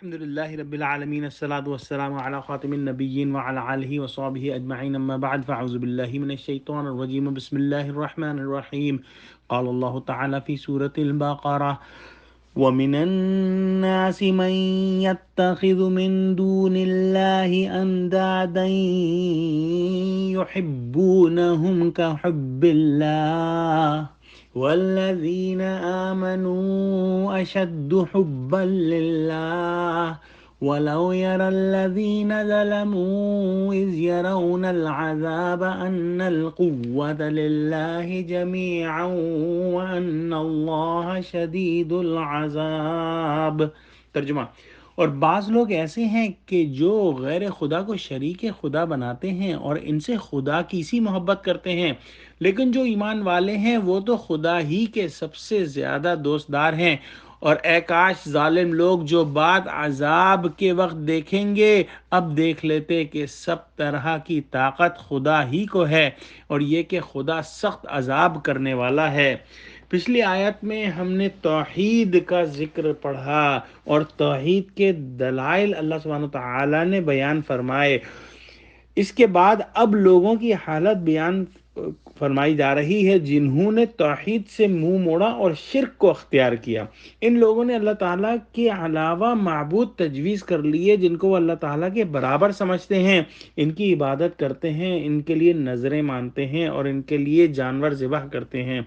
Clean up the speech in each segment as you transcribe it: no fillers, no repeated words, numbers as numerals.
الحمد لله رب العالمين الصلاة والسلام على خاتم النبيين وعلى آله وصحبه أجمعين أما بعد فأعوذ بالله من الشيطان الرجيم بسم الله الرحمن الرحيم قال الله تعالى في سورة البقرة ومن الناس من يتخذ من دون الله أندادا يحبونهم كحب الله والذين آمنوا أشد حبا لله ولو يرى الذين ظلموا إذ يرون العذاب أن القوة لله جميعا وأن الله شديد العذاب۔ ترجمہ: اور بعض لوگ ایسے ہیں کہ جو غیر خدا کو شریک خدا بناتے ہیں اور ان سے خدا کی سی محبت کرتے ہیں، لیکن جو ایمان والے ہیں وہ تو خدا ہی کے سب سے زیادہ دوستدار ہیں۔ اور اے کاش ظالم لوگ جو بعد عذاب کے وقت دیکھیں گے اب دیکھ لیتے کہ سب طرح کی طاقت خدا ہی کو ہے اور یہ کہ خدا سخت عذاب کرنے والا ہے۔ پچھلی آیت میں ہم نے توحید کا ذکر پڑھا اور توحید کے دلائل اللہ سبحانہ وتعالی نے بیان فرمائے۔ اس کے بعد اب لوگوں کی حالت بیان فرمائی جا رہی ہے جنہوں نے توحید سے منہ موڑا اور شرک کو اختیار کیا۔ ان لوگوں نے اللہ تعالیٰ کے علاوہ معبود تجویز کر لیے جن کو وہ اللہ تعالیٰ کے برابر سمجھتے ہیں، ان کی عبادت کرتے ہیں، ان کے لیے نذریں مانتے ہیں اور ان کے لیے جانور ذبح کرتے ہیں۔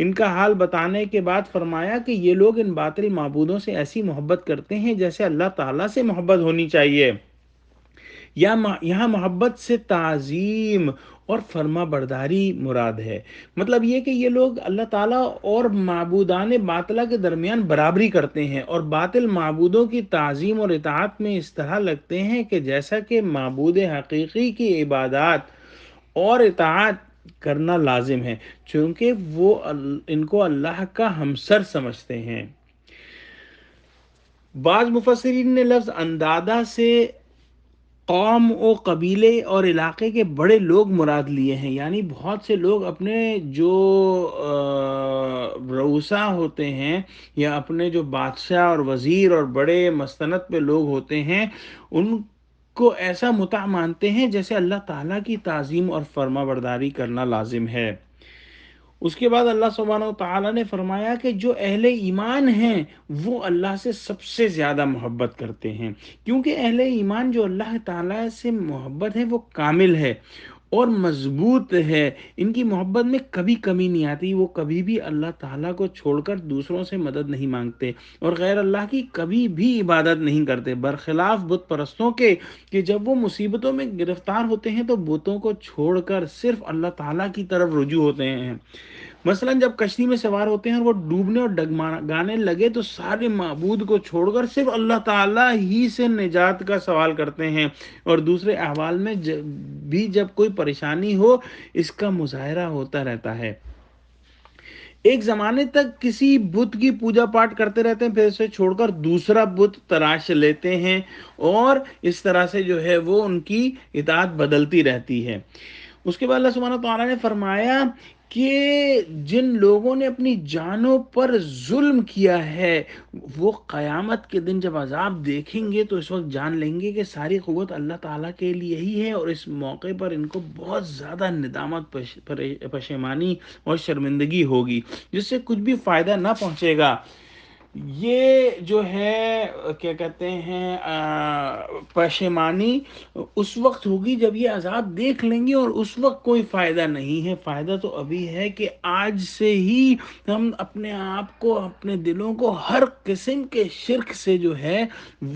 ان کا حال بتانے کے بعد فرمایا کہ یہ لوگ ان باطل معبودوں سے ایسی محبت کرتے ہیں جیسے اللہ تعالیٰ سے محبت ہونی چاہیے۔ یہاں محبت سے تعظیم اور فرما برداری مراد ہے۔ مطلب یہ کہ یہ لوگ اللہ تعالیٰ اور معبودان باطلہ کے درمیان برابری کرتے ہیں اور باطل معبودوں کی تعظیم اور اطاعت میں اس طرح لگتے ہیں کہ جیسا کہ معبود حقیقی کی عبادات اور اطاعت کرنا لازم ہے، چونکہ وہ ان کو اللہ کا ہمسر سمجھتے ہیں۔ بعض مفسرین نے لفظ اندادہ سے قوم و قبیلے اور علاقے کے بڑے لوگ مراد لیے ہیں، یعنی بہت سے لوگ اپنے جو رؤسا ہوتے ہیں یا اپنے جو بادشاہ اور وزیر اور بڑے مستند پہ لوگ ہوتے ہیں ان کو ایسا مطاع مانتے ہیں جیسے اللہ تعالیٰ کی تعظیم اور فرما برداری کرنا لازم ہے۔ اس کے بعد اللہ سبحانہ وتعالیٰ نے فرمایا کہ جو اہل ایمان ہیں وہ اللہ سے سب سے زیادہ محبت کرتے ہیں، کیونکہ اہل ایمان جو اللہ تعالیٰ سے محبت ہے وہ کامل ہے اور مضبوط ہے۔ ان کی محبت میں کبھی کمی نہیں آتی، وہ کبھی بھی اللہ تعالیٰ کو چھوڑ کر دوسروں سے مدد نہیں مانگتے اور غیر اللہ کی کبھی بھی عبادت نہیں کرتے، برخلاف بت پرستوں کے کہ جب وہ مصیبتوں میں گرفتار ہوتے ہیں تو بتوں کو چھوڑ کر صرف اللہ تعالیٰ کی طرف رجوع ہوتے ہیں۔ مثلا جب کشتی میں سوار ہوتے ہیں اور وہ ڈوبنے اور ڈگمگانے لگے تو سارے معبود کو چھوڑ کر صرف اللہ تعالیٰ ہی سے نجات کا سوال کرتے ہیں، اور دوسرے احوال میں بھی جب کوئی پریشانی ہو اس کا مظاہرہ ہوتا رہتا ہے۔ ایک زمانے تک کسی بت کی پوجا پاٹ کرتے رہتے ہیں، پھر اسے چھوڑ کر دوسرا بت تراش لیتے ہیں اور اس طرح سے جو ہے وہ ان کی اطاعت بدلتی رہتی ہے۔ اس کے بعد اللہ سبحانہ تعالیٰ نے فرمایا کہ جن لوگوں نے اپنی جانوں پر ظلم کیا ہے وہ قیامت کے دن جب عذاب دیکھیں گے تو اس وقت جان لیں گے کہ ساری قوت اللہ تعالیٰ کے لیے ہی ہے، اور اس موقع پر ان کو بہت زیادہ ندامت، پشیمانی اور شرمندگی ہوگی جس سے کچھ بھی فائدہ نہ پہنچے گا۔ یہ جو ہے کیا کہتے ہیں پشیمانی اس وقت ہوگی جب یہ عذاب دیکھ لیں گے، اور اس وقت کوئی فائدہ نہیں ہے۔ فائدہ تو ابھی ہے کہ آج سے ہی ہم اپنے آپ کو، اپنے دلوں کو ہر قسم کے شرک سے جو ہے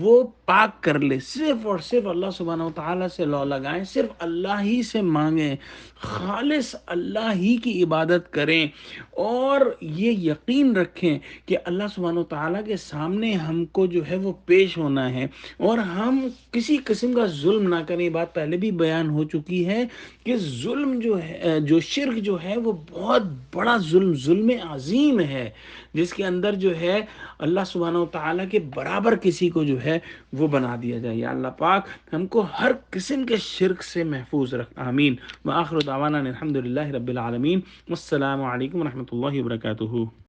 وہ پاک کر لے، صرف اور صرف اللہ سبحانہ وتعالیٰ سے لو لگائیں، صرف اللہ ہی سے مانگیں، خالص اللہ ہی کی عبادت کریں اور یہ یقین رکھیں کہ اللہ سبحانہ وتعالیٰ کے سامنے ہم کو جو ہے وہ پیش ہونا ہے اور ہم کسی قسم کا ظلم نہ کریں۔ بات پہلے بھی بیان ہو چکی ہے کہ ظلم جو ہے، جو شرک جو ہے وہ بہت بڑا ظلم عظیم ہے جس کے اندر جو ہے اللہ سبحانہ وتعالیٰ کے برابر کسی کو جو ہے وہ بنا دیا جائے۔ یا اللہ پاک ہم کو ہر قسم کے شرک سے محفوظ رکھ، آمین۔ وآخر دعوانا الحمد للہ رب العالمین، والسلام علیکم ورحمۃ اللہ وبرکاتہ۔